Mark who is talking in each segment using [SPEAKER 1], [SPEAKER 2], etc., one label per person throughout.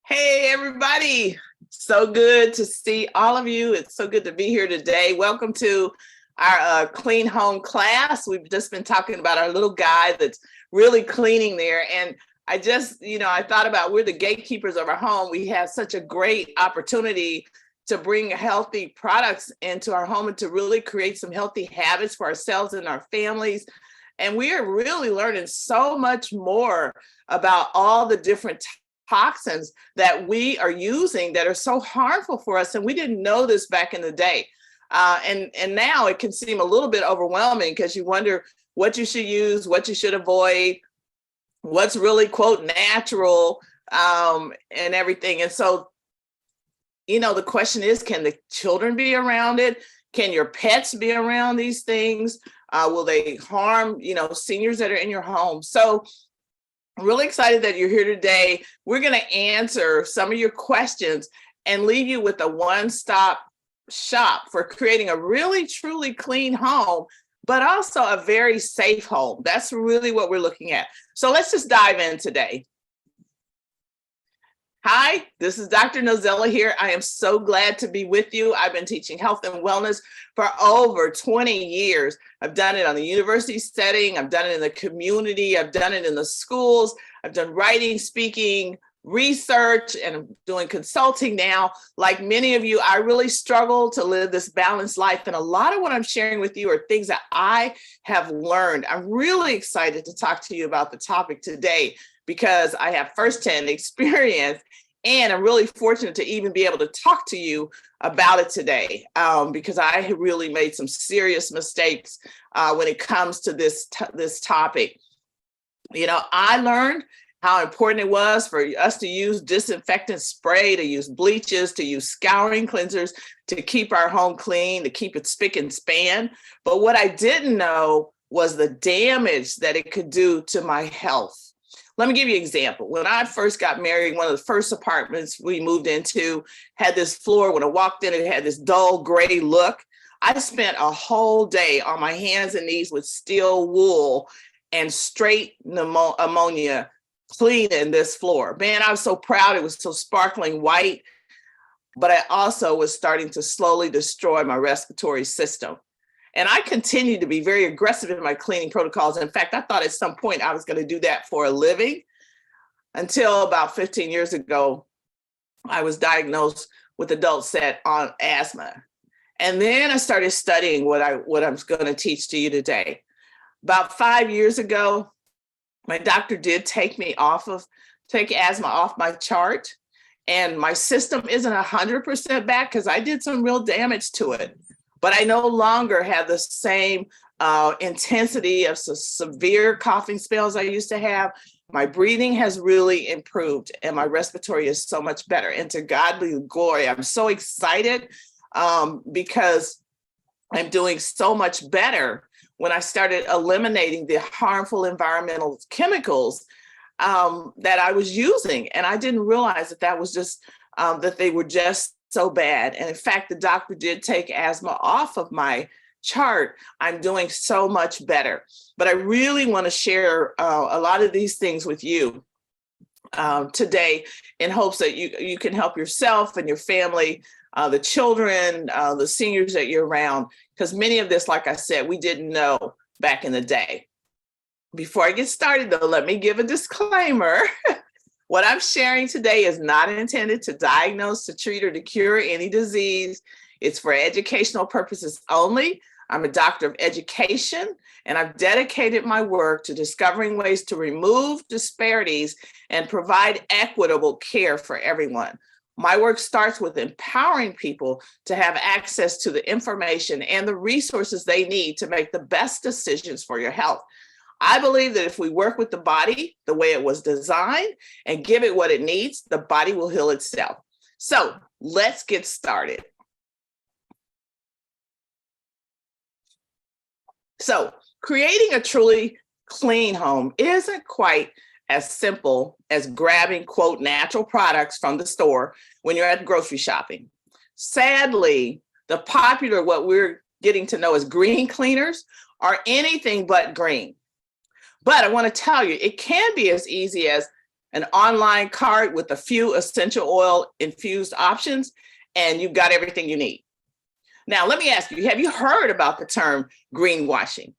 [SPEAKER 1] Hey, everybody. So good to see all of you. It's so good to be here today. Welcome to our clean home class. We've just been talking about our little guy that's really cleaning there. And I thought about we're the gatekeepers of our home. We have such a great opportunity to bring healthy products into our home and to really create some healthy habits for ourselves and our families. And we are really learning so much more about all the different toxins that we are using that are so harmful for us. And we didn't know this back in the day. And now it can seem a little bit overwhelming because you wonder what you should use, what you should avoid, what's really, quote, natural, and everything. And so, the question is, can the children be around it? Can your pets be around these things? Will they harm, seniors that are in your home? So I'm really excited that you're here today. We're going to answer some of your questions and leave you with a one-stop shop for creating a really, truly clean home, but also a very safe home. That's really what we're looking at. So let's just dive in today. Hi, this is Dr. Nozella here. I am so glad to be with you. I've been teaching health and wellness for over 20 years. I've done it on the university setting. I've done it in the community. I've done it in the schools. I've done writing, speaking, research, and I'm doing consulting now. Like many of you, I really struggle to live this balanced life. And a lot of what I'm sharing with you are things that I have learned. I'm really excited to talk to you about the topic today because I have firsthand experience. And I'm really fortunate to even be able to talk to you about it today because I have really made some serious mistakes when it comes to this topic. I learned how important it was for us to use disinfectant spray, to use bleaches, to use scouring cleansers, to keep our home clean, to keep it spick and span. But what I didn't know was the damage that it could do to my health. Let me give you an example. When I first got married, one of the first apartments we moved into had this floor. When I walked in, it had this dull gray look. I spent a whole day on my hands and knees with steel wool and straight ammonia cleaning this floor. Man, I was so proud. It was so sparkling white, but I also was starting to slowly destroy my respiratory system. And I continued to be very aggressive in my cleaning protocols. In fact, I thought at some point I was going to do that for a living until about 15 years ago, I was diagnosed with adult set on asthma. And then I started studying what I'm going to teach to you today. About 5 years ago, my doctor did take asthma off my chart. And my system isn't 100% back because I did some real damage to it. But I no longer have the same intensity of severe coughing spells I used to have. My breathing has really improved and my respiratory is so much better. And to God be the glory. I'm so excited because I'm doing so much better when I started eliminating the harmful environmental chemicals that I was using. And I didn't realize that was just that they were just so bad. And in fact, the doctor did take asthma off of my chart. I'm doing so much better. But I really want to share a lot of these things with you today in hopes that you can help yourself and your family, the children, the seniors that you're around, because many of this, like I said, we didn't know back in the day. Before I get started, though, let me give a disclaimer. What I'm sharing today is not intended to diagnose, to treat, or to cure any disease. It's for educational purposes only. I'm a doctor of education, and I've dedicated my work to discovering ways to remove disparities and provide equitable care for everyone. My work starts with empowering people to have access to the information and the resources they need to make the best decisions for your health. I believe that if we work with the body the way it was designed and give it what it needs, the body will heal itself. So let's get started. So creating a truly clean home isn't quite as simple as grabbing, quote, natural products from the store when you're at grocery shopping. Sadly, the popular, what we're getting to know as green cleaners, are anything but green. But I want to tell you, it can be as easy as an online cart with a few essential oil infused options, and you've got everything you need. Now, let me ask you, have you heard about the term greenwashing?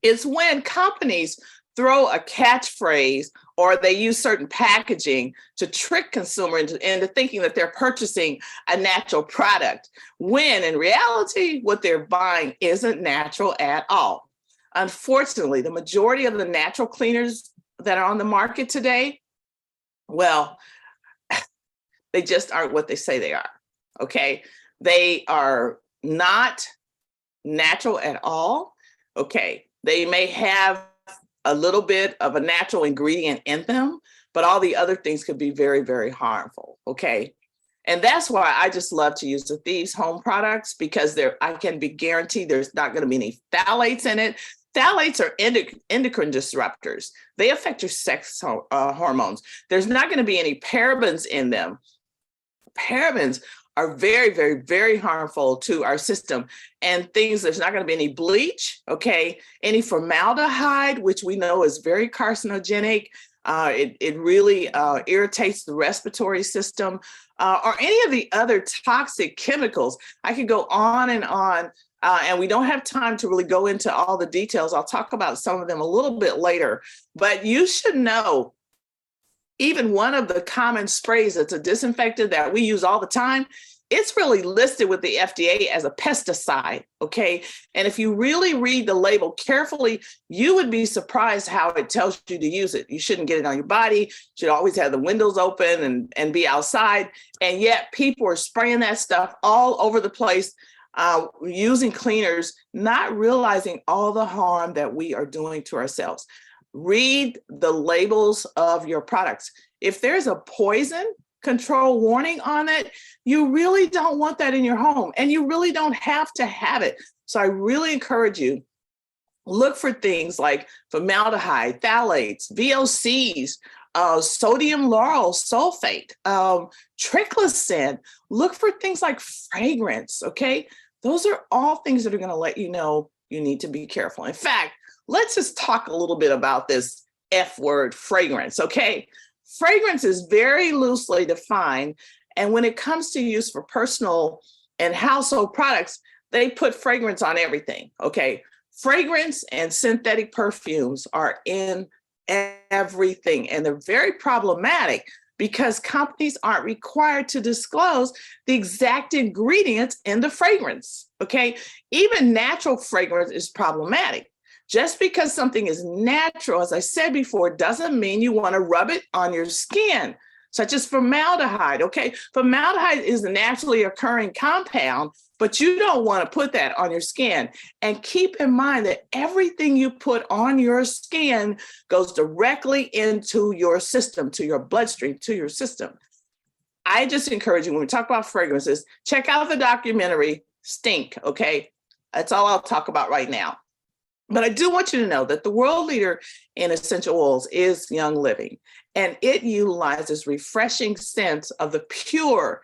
[SPEAKER 1] It's when companies throw a catchphrase or they use certain packaging to trick consumers into thinking that they're purchasing a natural product, when in reality, what they're buying isn't natural at all. Unfortunately, the majority of the natural cleaners that are on the market today, well, they just aren't what they say they are, okay? They are not natural at all, okay? They may have a little bit of a natural ingredient in them, but all the other things could be very, very harmful, okay? And that's why I just love to use the Thieves Home products, because I can be guaranteed there's not gonna be any phthalates in it. Phthalates are endocrine disruptors. They affect your sex hormones. There's not gonna be any parabens in them. Parabens are very, very, very harmful to our system. And there's not going to be any bleach, okay? Any formaldehyde, which we know is very carcinogenic. It really irritates the respiratory system, or any of the other toxic chemicals. I could go on, and we don't have time to really go into all the details. I'll talk about some of them a little bit later, but you should know even one of the common sprays that's a disinfectant that we use all the time, it's really listed with the FDA as a pesticide, okay? And if you really read the label carefully, you would be surprised how it tells you to use it. You shouldn't get it on your body. You should always have the windows open and be outside. And yet people are spraying that stuff all over the place, using cleaners, not realizing all the harm that we are doing to ourselves. Read the labels of your products. If there's a poison control warning on it, you really don't want that in your home, and you really don't have to have it. So I really encourage you, look for things like formaldehyde, phthalates, VOCs, sodium lauryl sulfate, triclosan. Look for things like fragrance, okay? Those are all things that are gonna let you know you need to be careful. In fact, let's just talk a little bit about this F word, fragrance, okay? Fragrance is very loosely defined. And when it comes to use for personal and household products, they put fragrance on everything, okay? Fragrance and synthetic perfumes are in everything, and they're very problematic because companies aren't required to disclose the exact ingredients in the fragrance, okay? Even natural fragrance is problematic. Just because something is natural, as I said before, doesn't mean you want to rub it on your skin, such as formaldehyde, okay? Formaldehyde is a naturally occurring compound, but you don't want to put that on your skin. And keep in mind that everything you put on your skin goes directly into your system, to your bloodstream, to your system. I just encourage you, when we talk about fragrances, check out the documentary Stink, okay? That's all I'll talk about right now. But I do want you to know that the world leader in essential oils is Young Living, and it utilizes refreshing scents of the pure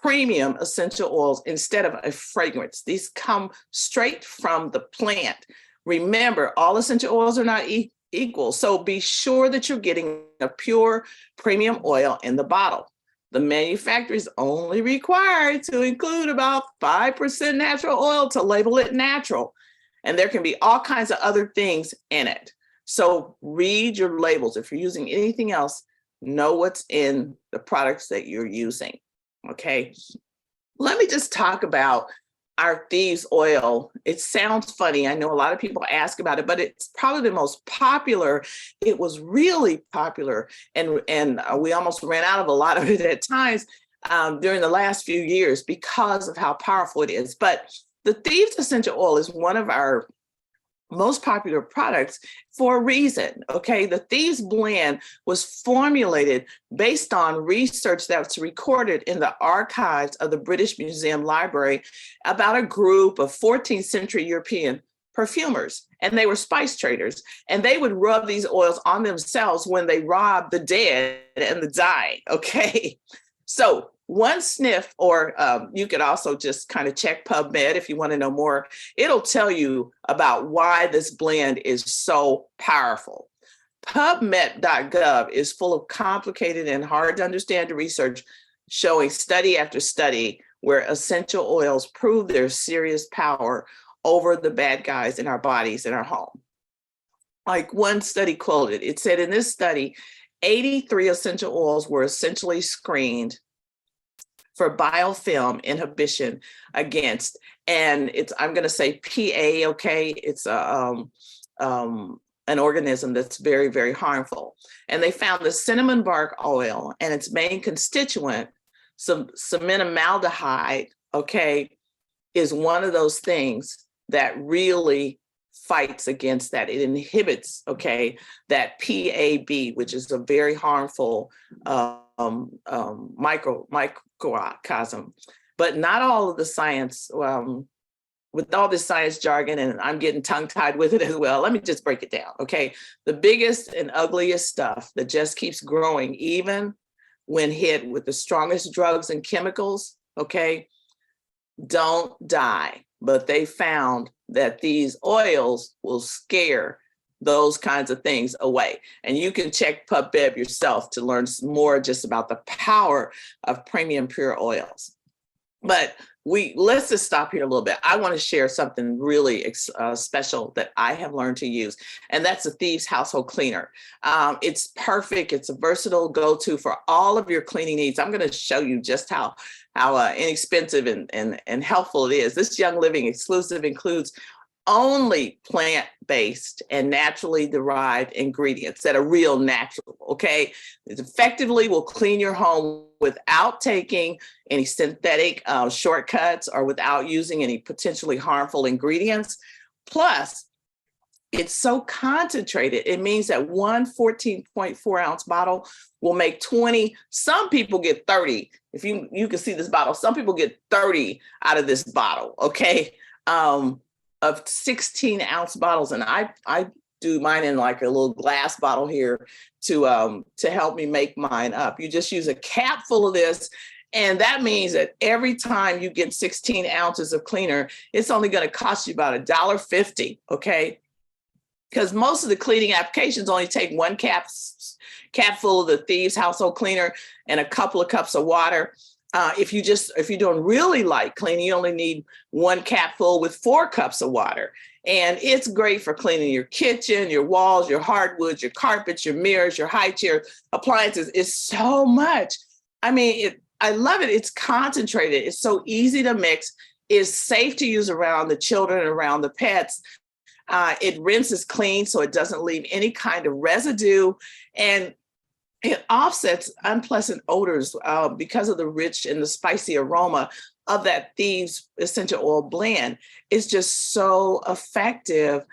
[SPEAKER 1] premium essential oils instead of a fragrance. These come straight from the plant. Remember, all essential oils are not equal, so be sure that you're getting a pure premium oil in the bottle. The manufacturer is only required to include about 5% natural oil to label it natural. And there can be all kinds of other things in it. So read your labels. If you're using anything else, know what's in the products that you're using, okay? Let me just talk about our Thieves oil. It sounds funny. I know a lot of people ask about it, but it's probably the most popular. It was really popular, and we almost ran out of a lot of it at times during the last few years because of how powerful it is. But the Thieves essential oil is one of our most popular products for a reason, okay? The Thieves blend was formulated based on research that's recorded in the archives of the British Museum Library about a group of 14th century European perfumers, and they were spice traders, and they would rub these oils on themselves when they robbed the dead and the dying, okay? So one sniff, or you could also just kind of check PubMed if you want to know more. It'll tell you about why this blend is so powerful. PubMed.gov is full of complicated and hard to understand research showing study after study where essential oils prove their serious power over the bad guys in our bodies, in our home. Like one study quoted, it said in this study, 83 essential oils were essentially screened for biofilm inhibition against, and I'm going to say PA, okay? It's an organism that's very, very harmful. And they found the cinnamon bark oil and its main constituent, some cementamaldehyde, okay, is one of those things that really fights against that. It inhibits, okay, that PAB, which is a very harmful microcosm. But not all of the science, with all this science jargon, and I'm getting tongue-tied with it as well, let me just break it down, okay? The biggest and ugliest stuff that just keeps growing, even when hit with the strongest drugs and chemicals, okay, don't die. But they found that these oils will scare those kinds of things away. And you can check PubMed yourself to learn more just about the power of premium pure oils. But let's just stop here a little bit. I want to share something really special that I have learned to use, and that's the Thieves Household Cleaner. It's perfect. It's a versatile go-to for all of your cleaning needs. I'm going to show you just how inexpensive and helpful it is. This Young Living exclusive includes only plant-based and naturally derived ingredients that are real natural, okay? It effectively will clean your home without taking any synthetic shortcuts or without using any potentially harmful ingredients. Plus, it's so concentrated. It means that one 14.4 ounce bottle will make 20. Some people get 30. If you can see this bottle, some people get 30 out of this bottle, okay? Of 16 ounce bottles. And I do mine in like a little glass bottle here to help me make mine up. You just use a cap full of this. And that means that every time you get 16 ounces of cleaner, it's only going to cost you about $1.50, okay? Because most of the cleaning applications only take one cap full of the Thieves Household Cleaner and a couple of cups of water. If you're doing really light cleaning, you only need one cap full with 4 cups of water. And it's great for cleaning your kitchen, your walls, your hardwoods, your carpets, your mirrors, your high chair appliances. It's so much. I mean, I love it. It's concentrated. It's so easy to mix. It's safe to use around the children, around the pets. It rinses clean so it doesn't leave any kind of residue. And it offsets unpleasant odors because of the rich and the spicy aroma of that Thieves essential oil blend. It's just so effective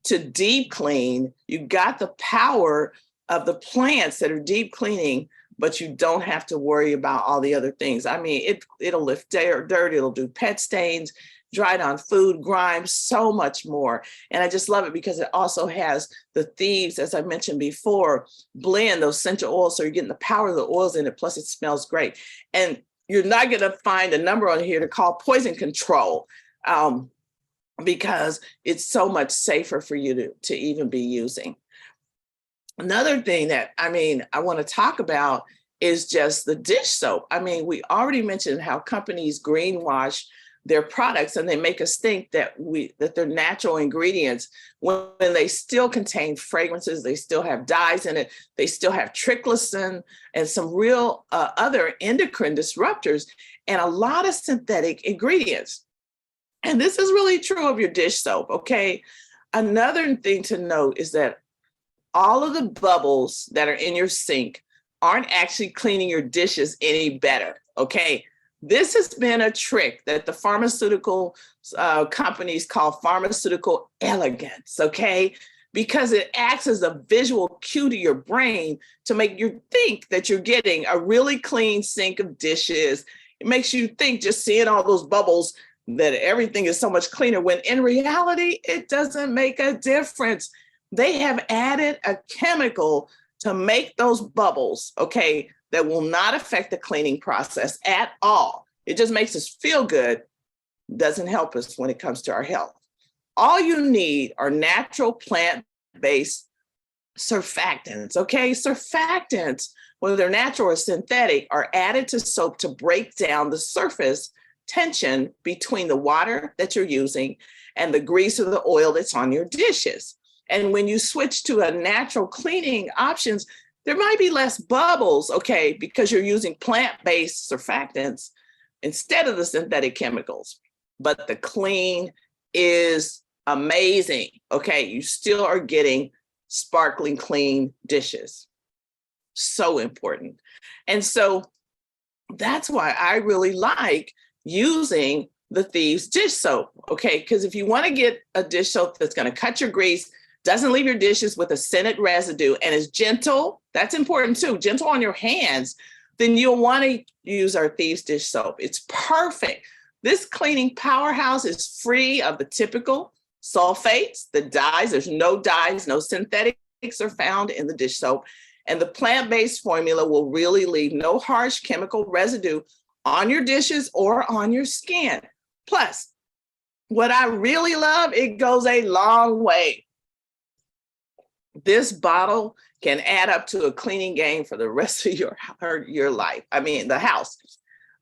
[SPEAKER 1] to deep clean. You got the power of the plants that are deep cleaning, but you don't have to worry about all the other things. I mean, it'll lift dirt, it'll do pet stains, dried on food, grime, so much more. And I just love it because it also has the Thieves, as I mentioned before, blend those essential oils. So you're getting the power of the oils in it, plus it smells great. And you're not going to find a number on here to call poison control because it's so much safer for you to even be using. Another thing that, I want to talk about is just the dish soap. I mean, we already mentioned how companies greenwash their products and they make us think that they're natural ingredients when they still contain fragrances, they still have dyes in it, they still have triclosan and some real other endocrine disruptors and a lot of synthetic ingredients. And this is really true of your dish soap, okay? Another thing to note is that all of the bubbles that are in your sink aren't actually cleaning your dishes any better, okay? This has been a trick that the pharmaceutical companies call pharmaceutical elegance, okay? Because it acts as a visual cue to your brain to make you think that you're getting a really clean sink of dishes. It makes you think just seeing all those bubbles that everything is so much cleaner, when in reality, it doesn't make a difference. They have added a chemical to make those bubbles, okay, that will not affect the cleaning process at all. It just makes us feel good, doesn't help us when it comes to our health. All you need are natural plant-based Surfactants, okay? Surfactants, whether they're natural or synthetic, are added to soap to break down the surface tension between the water that you're using and the grease or the oil that's on your dishes. And when you switch to a natural cleaning options, there might be less bubbles, okay, because you're using plant-based surfactants instead of the synthetic chemicals. But the clean is amazing, okay? You still are getting sparkling clean dishes. So important. And so that's why I really like using the Thieves dish soap, okay? Because if you want to get a dish soap that's going to cut your grease, doesn't leave your dishes with a scented residue, and is gentle, that's important too, gentle on your hands, then you'll want to use our Thieves dish soap. It's perfect. This cleaning powerhouse is free of the typical sulfates, the dyes. There's no dyes, no synthetics are found in the dish soap. And the plant-based formula will really leave no harsh chemical residue on your dishes or on your skin. Plus, what I really love, it goes a long way. This bottle can add up to a cleaning game for the rest of your life. I mean, the house.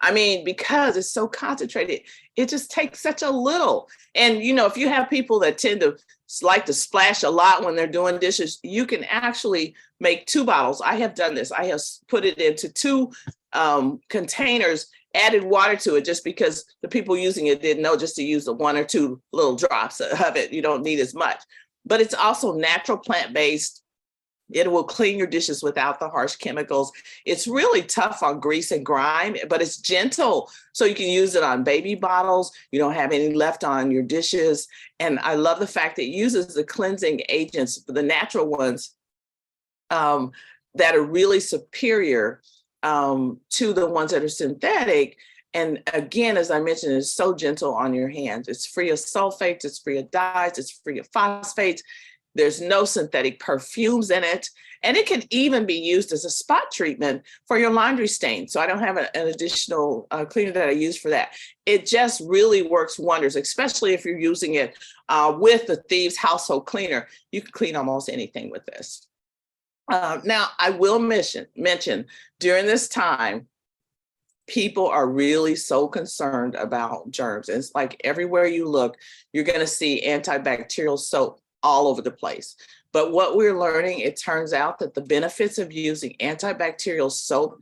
[SPEAKER 1] I mean, because it's so concentrated, it just takes such a little. And, you know, if you have people that tend to like to splash a lot when they're doing dishes, you can actually make 2 bottles. I have done this. I have put it into 2 containers, added water to it just because the people using it didn't know just to use the 1 or 2 little drops of it. You don't need as much. But it's also natural plant-based. It will clean your dishes without the harsh chemicals. It's really tough on grease and grime, but it's gentle. So you can use it on baby bottles. You don't have any left on your dishes. And I love the fact that it uses the cleansing agents, the natural ones, that are really superior to the ones that are synthetic. And again, as I mentioned, it's so gentle on your hands. It's free of sulfates, it's free of dyes, it's free of phosphates. There's no synthetic perfumes in it. And it can even be used as a spot treatment for your laundry stain. So I don't have an additional cleaner that I use for that. It just really works wonders, especially if you're using it with the Thieves household cleaner. You can clean almost anything with this. Now, I will mention during this time, people are really so concerned about germs. And it's like everywhere you look, you're going to see antibacterial soap all over the place. But what we're learning, it turns out that the benefits of using antibacterial soap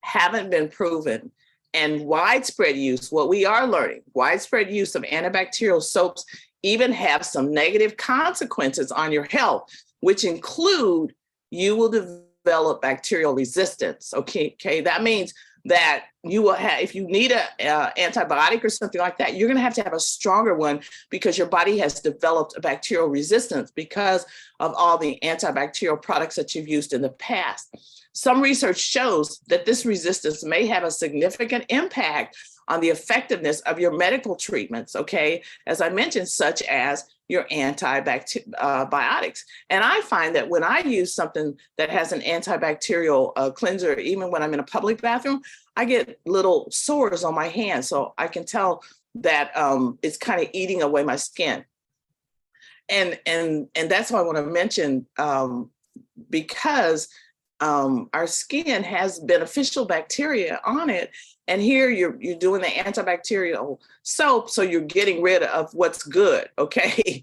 [SPEAKER 1] haven't been proven. And widespread use, what we are learning, widespread use of antibacterial soaps even have some negative consequences on your health, which include you will develop bacterial resistance. Okay, that means that you will have, if you need an antibiotic or something like that, you're going to have a stronger one because your body has developed a bacterial resistance because of all the antibacterial products that you've used in the past. Some research shows that this resistance may have a significant impact on the effectiveness of your medical treatments, okay? As I mentioned, such as your antibiotics. And I find that when I use something that has an antibacterial cleanser, even when I'm in a public bathroom, I get little sores on my hands. So I can tell that it's kind of eating away my skin. And that's why I want to mention, because our skin has beneficial bacteria on it. And here you're doing the antibacterial soap, so you're getting rid of what's good, okay?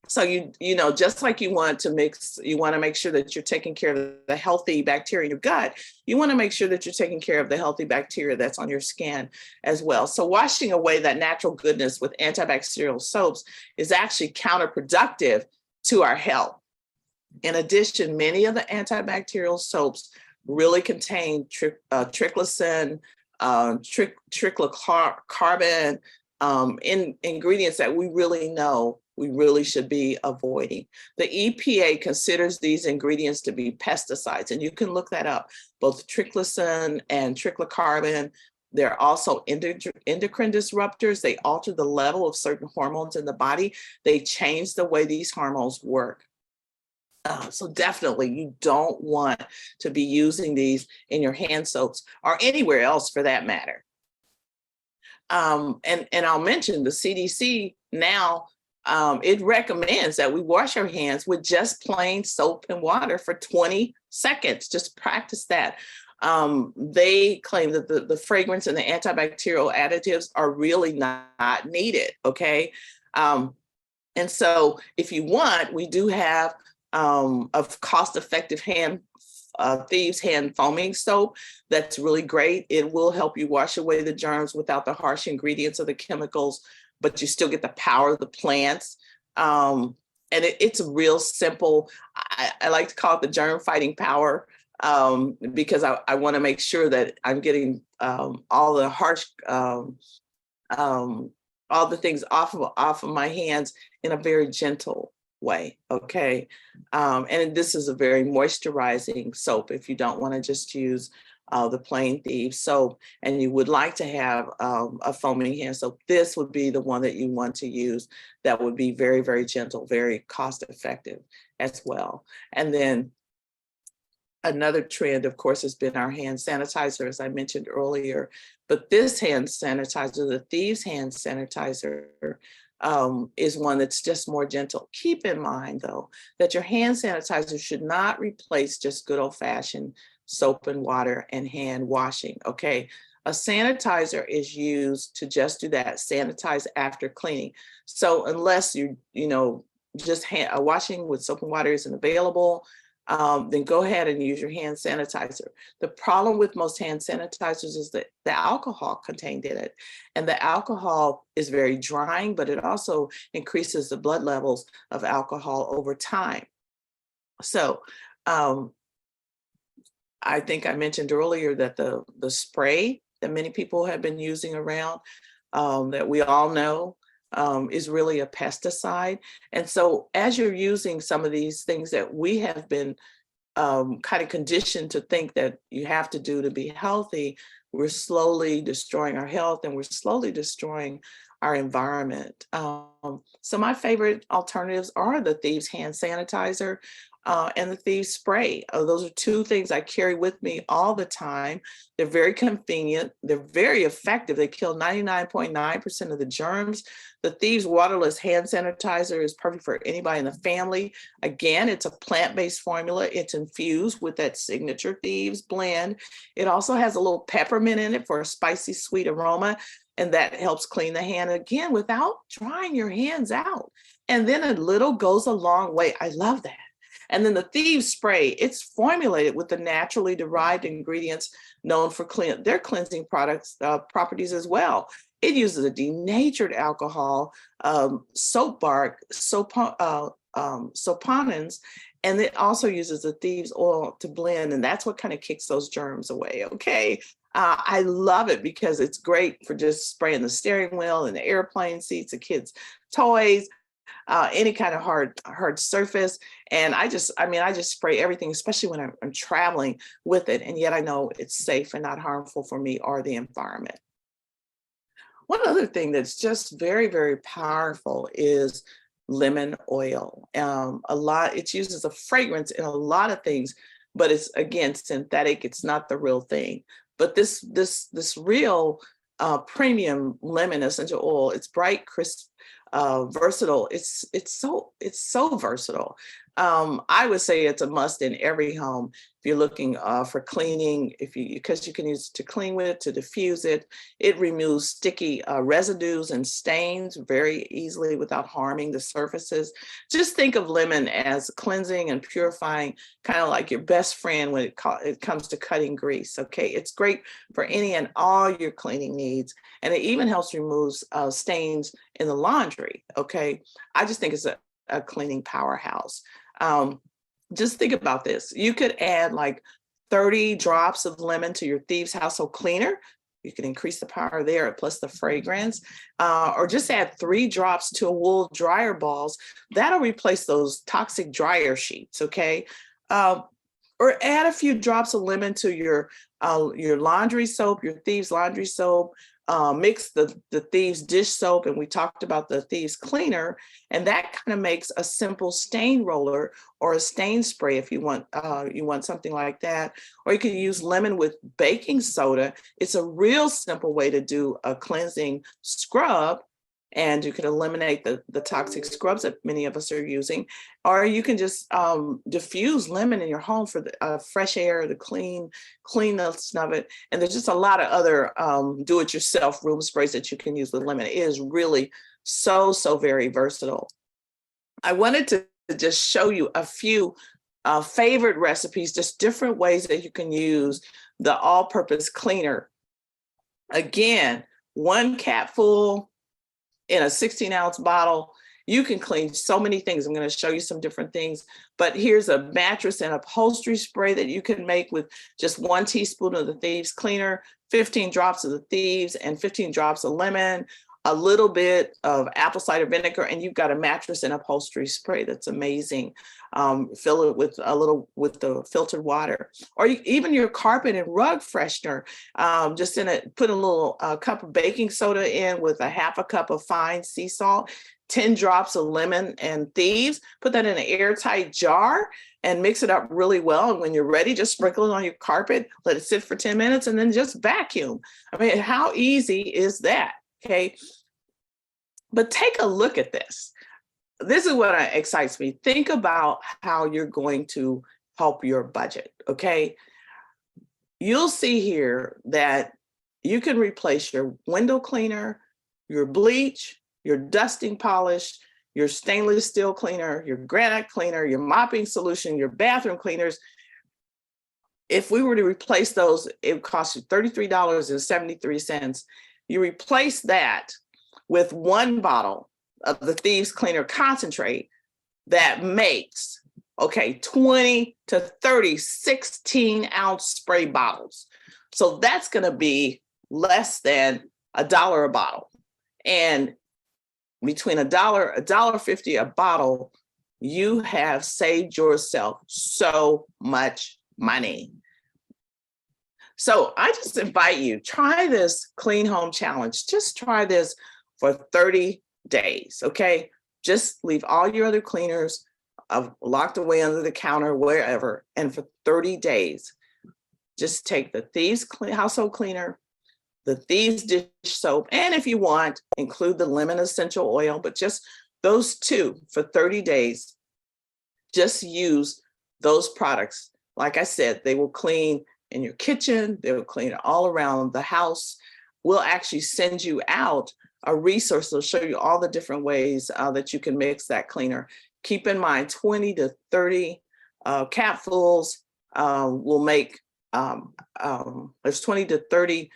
[SPEAKER 1] So you know, just like you want to make sure that you're taking care of the healthy bacteria in your gut, you want to make sure that you're taking care of the healthy bacteria that's on your skin as well. So washing away that natural goodness with antibacterial soaps is actually counterproductive to our health. In addition, many of the antibacterial soaps really contain triclosan, triclocarbon, in ingredients that we really know we really should be avoiding. The EPA considers these ingredients to be pesticides, and you can look that up. Both triclosan and triclocarbon, they're also endocrine disruptors. They alter the level of certain hormones in the body. They change the way these hormones work. So definitely you don't want to be using these in your hand soaps or anywhere else for that matter. And I'll mention the CDC now it recommends that we wash our hands with just plain soap and water for 20 seconds. Just practice that. They claim that the fragrance and the antibacterial additives are really not needed, okay? And so if you want, we do have a cost-effective Thieves hand foaming soap that's really great. It will help you wash away the germs without the harsh ingredients of the chemicals, but you still get the power of the plants. And it's real simple. I like to call it the germ fighting power, because I want to make sure that I'm getting all the harsh, all the things off of my hands in a very gentle way. Okay. And this is a very moisturizing soap if you don't want to just use the plain Thieves soap and you would like to have a foaming hand soap, this would be the one that you want to use. That would be very, very gentle, very cost effective as well. And then another trend, of course, has been our hand sanitizer, as I mentioned earlier. But this hand sanitizer, the Thieves hand sanitizer, is one that's just more gentle. Keep in mind, though, that your hand sanitizer should not replace just good old-fashioned soap and water and hand washing, okay? A sanitizer is used to just do that, sanitize after cleaning. So unless just washing with soap and water isn't available, then go ahead and use your hand sanitizer. The problem with most hand sanitizers is that the alcohol contained in it. And the alcohol is very drying, but it also increases the blood levels of alcohol over time. So I think I mentioned earlier that the spray that many people have been using around, that we all know, is really a pesticide. And so as you're using some of these things that we have been kind of conditioned to think that you have to do to be healthy, we're slowly destroying our health and we're slowly destroying our environment. So my favorite alternatives are the Thieves hand sanitizer and the Thieves spray. Those are two things I carry with me all the time. They're very convenient. They're very effective. They kill 99.9% of the germs. The Thieves waterless hand sanitizer is perfect for anybody in the family. Again, it's a plant-based formula. It's infused with that signature Thieves blend. It also has a little peppermint in it for a spicy, sweet aroma, and that helps clean the hand again without drying your hands out. And then a little goes a long way. I love that. And then the Thieves spray, it's formulated with the naturally derived ingredients known for their cleansing properties as well. It uses a denatured alcohol, soap bark, soponins, and it also uses the Thieves oil to blend, and that's what kind of kicks those germs away, okay? I love it because it's great for just spraying the steering wheel and the airplane seats, the kids' toys, any kind of hard surface. And I just spray everything, especially when I'm traveling with it. And yet I know it's safe and not harmful for me or the environment. One other thing that's just very, very powerful is lemon oil. It uses a fragrance in a lot of things, but it's, again, synthetic. It's not the real thing. But this real premium lemon essential oil, it's bright, crisp, versatile. It's so versatile. I would say it's a must in every home if you're looking for cleaning, because you can use it to clean with, to diffuse it. It removes sticky residues and stains very easily without harming the surfaces. Just think of lemon as cleansing and purifying, kind of like your best friend when it comes to cutting grease. Okay, it's great for any and all your cleaning needs, and it even helps remove stains in the laundry. Okay, I just think it's a cleaning powerhouse. Just think about this. You could add like 30 drops of lemon to your Thieves household cleaner. You can increase the power there, plus the fragrance, or just add 3 drops to a wool dryer balls. That'll replace those toxic dryer sheets, okay? Or add a few drops of lemon to your laundry soap, your Thieves laundry soap. Mix the Thieves dish soap, and we talked about the Thieves cleaner, and that kind of makes a simple stain roller or a stain spray if you want something like that. Or you can use lemon with baking soda. It's a real simple way to do a cleansing scrub, and you can eliminate the toxic scrubs that many of us are using, or you can just diffuse lemon in your home for the fresh air, the cleanness of it. And there's just a lot of other do-it-yourself room sprays that you can use with lemon. It is really so very versatile. I wanted to just show you a few favorite recipes, just different ways that you can use the all-purpose cleaner. Again, 1 capful in a 16-ounce bottle. You can clean so many things. I'm going to show you some different things, but here's a mattress and upholstery spray that you can make with just 1 teaspoon of the Thieves Cleaner, 15 drops of the Thieves, and 15 drops of lemon, a little bit of apple cider vinegar, and you've got a mattress and upholstery spray that's amazing. Fill it with the filtered water, or even your carpet and rug freshener. Just in it, put a little cup of baking soda in with a 1/2 cup of fine sea salt, 10 drops of lemon and Thieves. Put that in an airtight jar and mix it up really well. And when you're ready, just sprinkle it on your carpet, let it sit for 10 minutes, and then just vacuum. I mean, how easy is that? Okay. But take a look at this. This is what excites me. Think about how you're going to help your budget, okay? You'll see here that you can replace your window cleaner, your bleach, your dusting polish, your stainless steel cleaner, your granite cleaner, your mopping solution, your bathroom cleaners. If we were to replace those, it would cost you $33.73. You replace that with 1 bottle of the Thieves Cleaner concentrate that makes, 20 to 30 16-ounce spray bottles. So that's going to be less than $1 a bottle. And between $1, $1.50 a bottle, you have saved yourself so much money. So I just invite you, try this Clean Home Challenge. Just try this for 30 days, okay? Just leave all your other cleaners locked away under the counter, wherever, and for 30 days, just take the Thieves household cleaner, the Thieves dish soap, and if you want, include the lemon essential oil, but just those 2 for 30 days. Just use those products. Like I said, they will clean in your kitchen, they will clean all around the house. We'll actually send you out a resource that'll show you all the different ways that you can mix that cleaner. Keep in mind, 20 to 30 capfuls will make, there's 20 to 30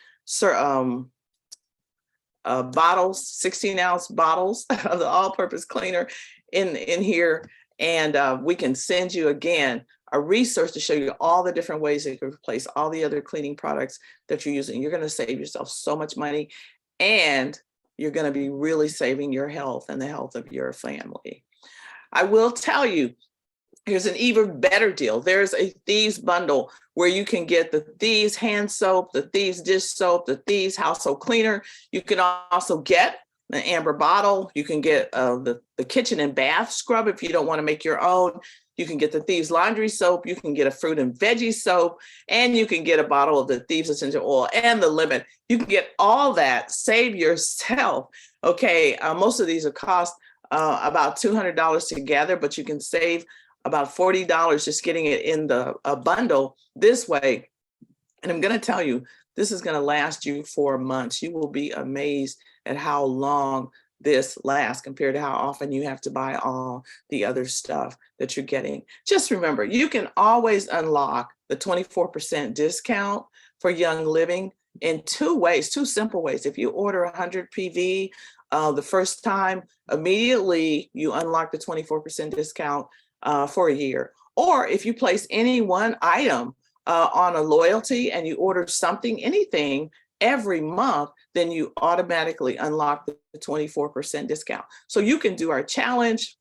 [SPEAKER 1] bottles, 16-ounce bottles of the all-purpose cleaner in here. And we can send you, again, a resource to show you all the different ways that you can replace all the other cleaning products that you're using. You're going to save yourself so much money, and you're going to be really saving your health and the health of your family. I will tell you, here's an even better deal. There's a Thieves bundle where you can get the Thieves hand soap, the Thieves dish soap, the Thieves household cleaner. You can also get an amber bottle. You can get the kitchen and bath scrub if you don't want to make your own. You can get the Thieves laundry soap. You can get a fruit and veggie soap, and you can get a bottle of the Thieves essential oil and the lemon. You can get all that. Save yourself. Okay, most of these will cost about $200 together, but you can save about $40 just getting it in the bundle this way. And I'm going to tell you, this is going to last you 4 months. You will be amazed at how long this lasts compared to how often you have to buy all the other stuff that you're getting. Just remember, you can always unlock the 24% discount for Young Living in 2 ways, 2 simple ways. If you order 100 PV the first time, immediately you unlock the 24% discount for a year. Or if you place any one item on a loyalty and you order something, anything, every month, then you automatically unlock the 24% discount. So you can do our challenge,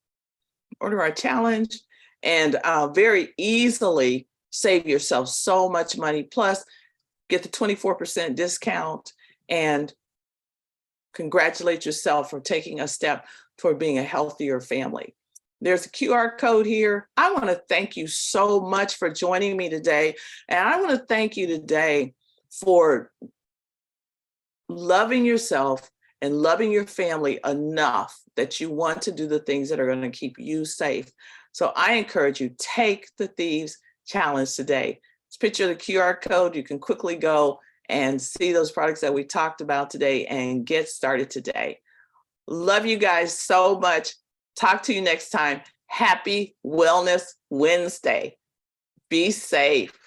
[SPEAKER 1] order our challenge, and very easily save yourself so much money. Plus, get the 24% discount and congratulate yourself for taking a step toward being a healthier family. There's a QR code here. I want to thank you so much for joining me today. And I want to thank you today for loving yourself and loving your family enough that you want to do the things that are going to keep you safe. So I encourage you, take the Thieves Challenge today. Let's picture the QR code. You can quickly go and see those products that we talked about today and get started today. Love you guys so much. Talk to you next time. Happy Wellness Wednesday. Be safe.